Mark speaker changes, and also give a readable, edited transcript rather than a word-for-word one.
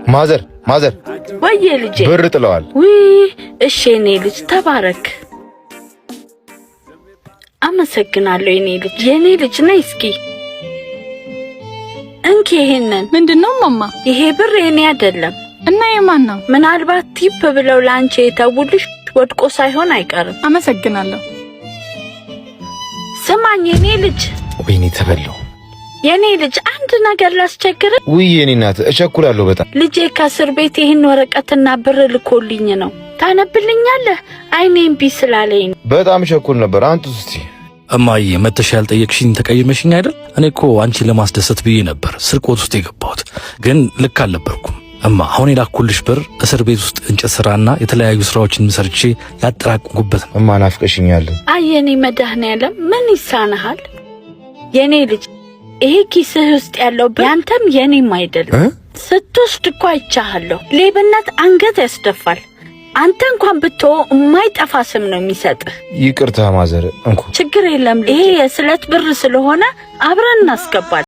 Speaker 1: ማዘር
Speaker 2: ወየ ልጄ
Speaker 1: ብር ጥለዋል።
Speaker 2: እሺ የኔ ልጅ ተባረክ። አመሰግናለሁ የኔ ልጅ ነይ እስኪ እንኪ ይሄንን።
Speaker 3: ምንድነው ማማ?
Speaker 2: ይሄ ብር የኔ አይደለም
Speaker 3: እና የማን ነው?
Speaker 2: ምናልባት ቲፕ ብለው ላንቺ የተውልሽ ወድቆ ሳይሆን አይቀርም።
Speaker 3: አመሰግናለሁ።
Speaker 2: ስማኝ የኔ ልጅ።
Speaker 1: ወይኔ ተበላው።
Speaker 2: የኔ ልጅ አንድ ነገር ላስቸግር።
Speaker 1: የኔ እናት እቸኩላለሁ በጣም።
Speaker 2: ልጄ ከእስር ቤት ይሄን ወረቀትና ብር ልኮልኝ ነው። ታነብልኛለህ? አይኔን ቢስላለኝ
Speaker 1: በጣም ቸኩል ነበር። አንተ እስቲ
Speaker 4: እማዬ መተሽ ያልጠየቅሽኝ ተቀይመሽኝ አይደል? እኔ እኮ አንቺ ለማስደሰት ብዬ ነበር ስርቆት ውስጥ የገባሁት፣ ግን ልክ አልነበርኩም። እማ አሁን የላኩልሽ ብር እስር ቤት ውስጥ እንጨት ስራና የተለያዩ ስራዎችን ሰርቼ ያጠራቅምኩበት ነው።
Speaker 1: እማ ናፍቀሽኛል።
Speaker 2: አየኔ መድኃኔዓለም ምን ይሳናሃል? የኔ ልጅ ይሄ ኪስህ ውስጥ ያለው ብር ያንተም የኔም አይደለም። ስትወስድ እኮ አይቻለሁ። ሌብነት አንገት ያስደፋል። አንተ እንኳን ብትወ የማይጠፋ ስም ነው የሚሰጥህ።
Speaker 1: ይቅርታ ማዘር እንኳን
Speaker 2: ችግር የለም። ይሄ የስለት ብር ስለሆነ አብረን እናስገባለን።